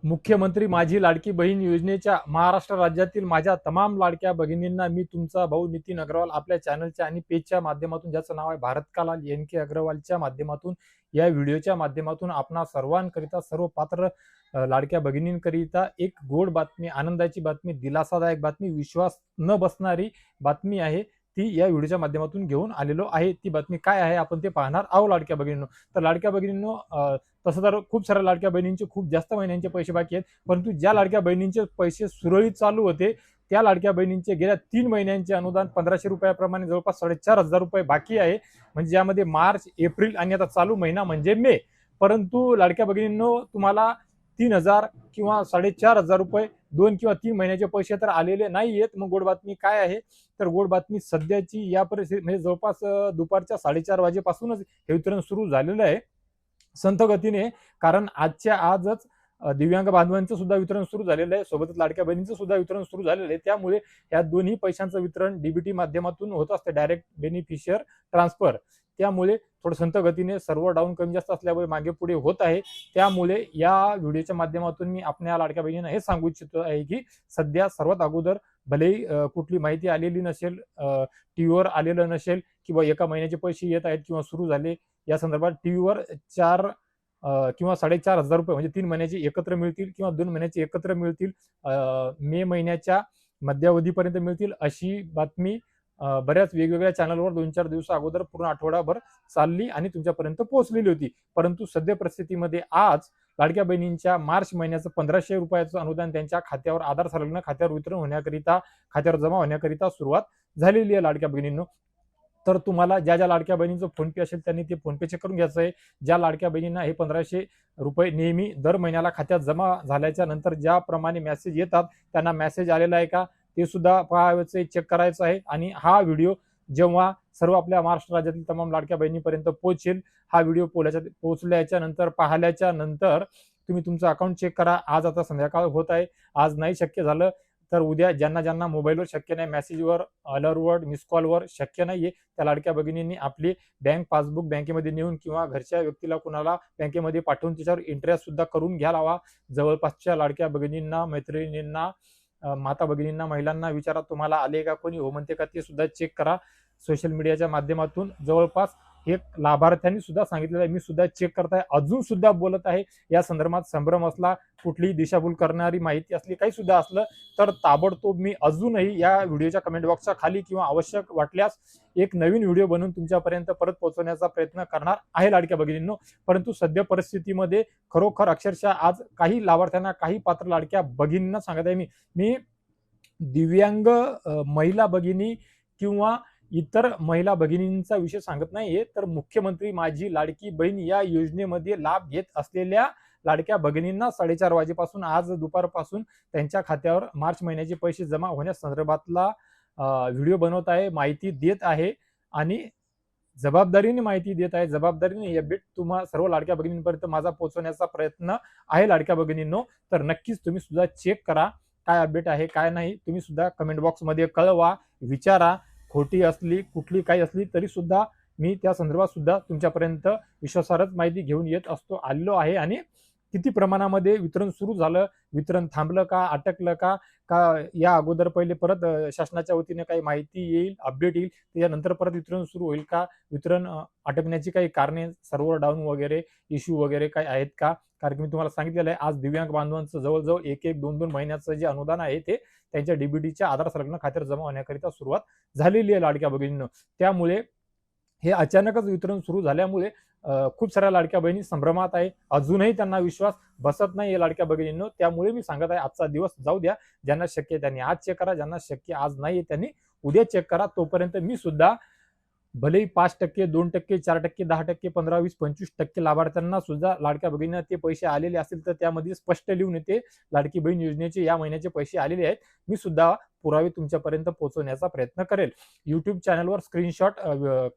मुख्यमंत्री माझी लाडकी बहीण योजनेच्या महाराष्ट्र राज्यातील माझ्या तमाम लाडक्या भगिनींना मी तुमचा भाऊ नितीन अग्रवाल आपल्या चॅनलच्या आणि पेजच्या माध्यमातून, ज्याचं नाव आहे भारत का लाल NK अग्रवालच्या माध्यमातून, या व्हिडिओच्या माध्यमातून आपणा सर्वांकरिता, सर्व पात्र लाडक्या भगिनींकरिता एक गोड बातमी, आनंदाची बातमी, दिलासादायक बातमी, विश्वास न बसणारी बातमी आहे ती या व्हिडिओच्या माध्यमातून घेऊन आलेलो आहे। ती बातमी काय आहे आपण ते पाहणार आहोत लाडक्या भगिनींनो। तर लाडक्या भगिनींनो, तसं तर खूप साऱ्या लाडक्या बहिणींचे खूप जास्त महिन्यांचे पैसे बाकी आहेत, परंतु ज्या लाडक्या बहिणींचे पैसे सुरळीत चालू होते त्या लाडक्या बहिणींचे गेल्या 3 महिन्यांचे अनुदान 1500 रुपयाप्रमाणे जवळपास 4500 रुपये बाकी आहे, म्हणजे यामध्ये मार्च, एप्रिल आणि आता चालू महिना म्हणजे मे। परंतु लाडक्या भगिनींनो, तुम्हाला 3000 किंवा 4500 रुपये 2 किंवा 3 महिन्याचे पैसे तर आलेले नाहीयेत। मग गोड बातमी काय आहे? तर गोड बातमी सध्याची या परिस्थिती म्हणजे जवळपास दुपारच्या 4:30 वाजेपासूनच हे वितरण सुरू झालेलं आहे संथ गतीने, कारण आजच्या आजच दिव्यांग बांधवांचं सुद्धा वितरण सुरू झालेलं आहे, सोबतच लाडक्या बहिणींचं सुद्धा वितरण सुरू झालेलं आहे। त्यामुळे या दोन्ही पैशांचं वितरण डीबीटी माध्यमातून होत असते, डायरेक्ट बेनिफिशियर ट्रान्सफर। त्यामुळे थोडं संथ गतीने सर्व डाऊन कमी जास्त असल्यामुळे मागे पुढे होत आहे। त्यामुळे या व्हिडिओच्या माध्यमातून मी आपल्या लाडक्या बहिणींना हे सांगू इच्छितो आहे की सध्या सर्वात अगोदर भलेही कुठली माहिती आलेली नसेल, टीव्हीवर आलेलं नसेल किंवा एका महिन्याचे पैसे येत आहेत किंवा सुरू झाले, या संदर्भात टीव्हीवर 4 किंवा 4500 रुपये म्हणजे 3 महिन्याचे एकत्र मिळतील किंवा 2 महिन्याचे एकत्र मिळतील, मे महिन्याच्या मध्यावधीपर्यंत मिळतील, अशी बातमी बऱ्याच वेगवेगळ्या चॅनलवर 2-4 दिवस अगोदर पूर्ण आठवडाभर चालली आणि तुमच्यापर्यंत पोहोचलेली होती। परंतु सध्या परिस्थितीमध्ये आज लाडक्या बहिणींच्या मार्च महिन्याचं 1500 रुपयाचं अनुदान त्यांच्या खात्यावर, आधार संलग्न खात्यावर वितरण होण्याकरिता, खात्यावर जमा होण्याकरिता सुरुवात झालेली आहे लाडक्या भगिनींनो। तर तुम्हाला ज्या ज्या लाडक्या बहिणींचं फोन पे असेल त्यांनी ते फोन पे चेक करून घ्यायचं आहे। ज्या लाडक्या बहिणींना हे 1500 रुपये नेहमी दर महिन्याला खात्यात जमा झाल्याच्या नंतर ज्याप्रमाणे मेसेज येतात, त्यांना मेसेज आलेला आहे का ते सुद्धा पाहायचं, चेक करायचं आहे। आणि हा व्हिडिओ जेव्हा सर्व आपल्या महाराष्ट्र राज्यातील तमाम लाडक्या बहिणीपर्यंत पोहोचेल, हा व्हिडिओ पोहोचल्याच्या नंतर, पाहिल्याच्या नंतर तुम्ही तुमचं अकाउंट चेक करा। आज आता संध्याकाळ होत आहे, आज नाही शक्य झालं तर उद्या ज्यांना ज्यांना मोबाईलवर शक्य नाही, मेसेजवर, अलर्टवर, मिस कॉलवर शक्य नाहीये, त्या लाडक्या भगिनींनी आपली बँक पासबुक बँकेमध्ये नेऊन किंवा घरच्या व्यक्तीला कुणाला बँकेमध्ये पाठवून त्याच्यावर इंटरेस्ट सुद्धा करून घ्यायला हवा। जवळपासच्या लाडक्या भगिनींना, मैत्रिणींना, माता भगिनींना, महिलांना विचारा तुम्हाला आले का, कोणी हो म्हणते का ते सुद्धा चेक करा। सोशल मीडियाच्या माध्यमातून जवळपास हे लाभार्थ्यांनी सुद्धा सांगितलेलं आहे, मी सुद्धा चेक करताय, अजून सुद्धा बोलत आहे। या संदर्भात संभ्रम असला, कुठलीही दिशाभूल करणारी माहिती असली, काही सुद्धा असलं तर ताबडतोब मी अजूनही या व्हिडिओच्या कमेंट बॉक्सच्या खाली किंवा आवश्यक वाटल्यास एक नवीन व्हिडिओ बनवून तुमच्यापर्यंत परत पोहोचवण्याचा प्रयत्न करणार आहे लाडक्या भगिनींनो। परंतु सध्या परिस्थितीमध्ये खरोखर अक्षरशः आज काही लाभार्थ्यांना, काही पात्र लाडक्या भगिनींना सांगत आहे मी दिव्यांग महिला भगिनी किंवा इतर महिला भगिनींचा विषय सांगत नाहीये, तर मुख्यमंत्री माझी लाडकी बहीण या योजनेमध्ये लाभ घेत असलेल्या लाडक्या भगिनींना 4:30 वाजेपासून, आज दुपारपासून त्यांच्या खात्यावर मार्च महिन्याचे पैसे जमा होण्यासंदर्भातला व्हिडिओ बनवत आहे, माहिती देत आहे आणि जबाबदारीने माहिती देत आहे। जबाबदारीने हे अपडेट तुम्हा सर्व लाडक्या भगिनींपर्यंत माझा पोहोचवण्याचा प्रयत्न आहे लाडक्या भगिनींनो। तर नक्कीच तुम्ही सुद्धा चेक करा काय अपडेट आहे काय नाही, तुम्ही सुद्धा कमेंट बॉक्समध्ये कळवा, विचारा। खोटी असली, कुठली काही असली तरी सुद्धा मी त्या संदर्भात सुद्धा तुमच्यापर्यंत विश्वासार्ह माहिती घेऊन येत असतो, आलेलो आहे। आणि किती प्रमाणामध्ये वितरण सुरू झालं, वितरण थांबलं का, अटकलं का, या अगोदर पहिले परत शासनाच्या वतीने काही माहिती येईल, अपडेट येईल, त्याच्यानंतर परत वितरण सुरू होईल का, वितरण अटकण्याची काही कारणे, सर्व्हर डाऊन वगैरे इश्यू वगैरे काही आहेत का? कारण मी तुम्हाला सांगितलेलं आहे, आज दिव्यांग बांधवांचं जवळजवळ 1-1, 2-2 महिन्याचं जे अनुदान आहे ते त्यांच्या डीबीटीच्या आधार संलग्न खात्यावर जमा होण्याकरिता सुरुवात झालेली आहे लाडक्या भगिनींनो। त्यामुळे हे अचानकच वितरण सुरू झाल्यामुळे खूप साऱ्या लाडक्या बहिणी संभ्रमात आहे, अजूनही त्यांना विश्वास बसत नाही लाडक्या भगिनींनो। त्यामुळे मी सांगत आहे, आजचा दिवस जाऊ द्या, ज्यांना शक्य आहे त्यांनी आज चेक करा, ज्यांना शक्य आज नाही त्यांनी उद्या चेक करा। तोपर्यंत मी सुद्धा भलेही 5%, 2%, 4%, 10%, 15%, 20%, 25% लाभार्थ्यांना सुद्धा लाडक्या भगिनींना ते पैसे आलेले असतील तर त्यामध्ये स्पष्ट लिहून येते लाडकी बहीण योजनेचे या महिन्याचे पैसे आलेले आहेत, मी सुद्धा पुरावे तुमच्यापर्यंत पोहोचवण्याचा प्रयत्न करेल। युट्यूब चॅनलवर स्क्रीनशॉट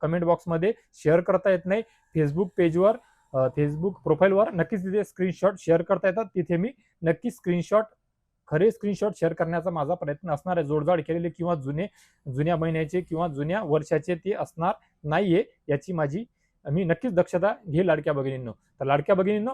कमेंट बॉक्समध्ये शेअर करता येत नाही, फेसबुक पेजवर, फेसबुक प्रोफाईलवर नक्कीच तिथे स्क्रीनशॉट शेअर करता येतात, तिथे मी नक्की खरे स्क्रीनशॉट शेअर करण्याचा माझा प्रयत्न असणार आहे। जोडजाड केलेले किंवा जुन्या महिन्याचे किंवा जुन्या वर्षाचे ते असणार नाहीये, याची मी नक्कीच दक्षता घेईल लाडक्या भगिनींनो। तर लाडक्या भगिनींनो,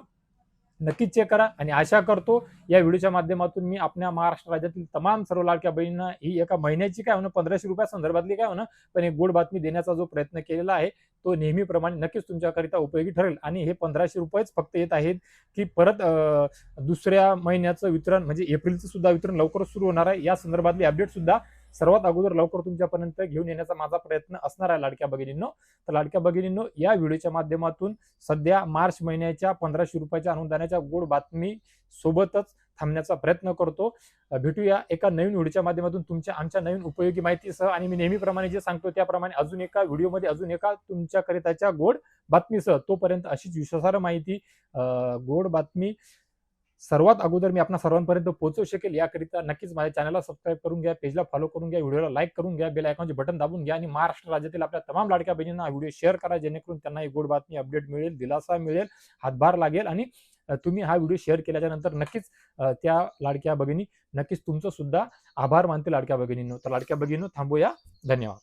नक्कीच चेक करा आणि आशा करतो या व्हिडिओच्या माध्यमातून मी आपल्या महाराष्ट्र राज्यातील तमाम सर्व लाडक्या बहिणींना ही एका महिन्याची काय होणं 1500 रुपया संदर्भातली काय होणं पण एक गोड बातमी देण्याचा जो प्रयत्न केलेला आहे तो नेहमीप्रमाणे नक्कीच तुमच्याकरिता उपयोगी ठरेल. आणि हे 1500 रुपयेच फक्त येत आहेत की परत दुसऱ्या महिन्याचं वितरण म्हणजे एप्रिलचं सुद्धा वितरण लवकरच सुरू होणार आहे. या संदर्भातली अपडेट सुद्धा सर्वात अगोदर लवकर तुमच्यापर्यंत घेऊन येण्याचा माझा प्रयत्न असणार आहे लाडक्या भगिनींनो. तर लाडक्या भगिनींनो, या व्हिडिओच्या माध्यमातून सध्या मार्च महिन्याच्या 1500 रुपयाच्या अनुदानाच्या गोड बातमी सोबतच थांबण्याचा प्रयत्न करतो. भेटूया एका नवीन व्हिडिओच्या माध्यमातून तुमच्या आमच्या नवीन उपयोगी माहितीसह आणि मी नेहमीप्रमाणे जे सांगतो त्याप्रमाणे अजून एका व्हिडिओमध्ये अजून एका तुमच्याकरिताच्या गोड बातमीसह. तोपर्यंत अशीच विश्वासार्ह माहिती, गोड बातमी सर्वात अगोदर मी आपल्या सर्वांपर्यंत पोहोचवू शकेल याकरिता नक्कीच माझ्या चॅनलला सबस्क्राईब करून घ्या, पेजला फॉलो करून घ्या, व्हिडिओला लाईक करून घ्या, बेल आयकॉनचे बटन दाबून घ्या आणि महाराष्ट्र राज्यातील आपल्या तमाम लाडक्या बहिणींना हा व्हिडिओ शेअर करा जेणेकरून त्यांना एक गोड बातमी अपडेट मिळेल, दिलासा मिळेल, हातभार लागेल. आणि तुम्ही हा व्हिडिओ शेअर केल्याच्या नंतर नक्कीच त्या लाडक्या भगिनी नक्कीच तुमचं सुद्धा आभार मानतील लाडक्या भगिनींनो. तर लाडक्या भगिनींनो, थांबूया. धन्यवाद.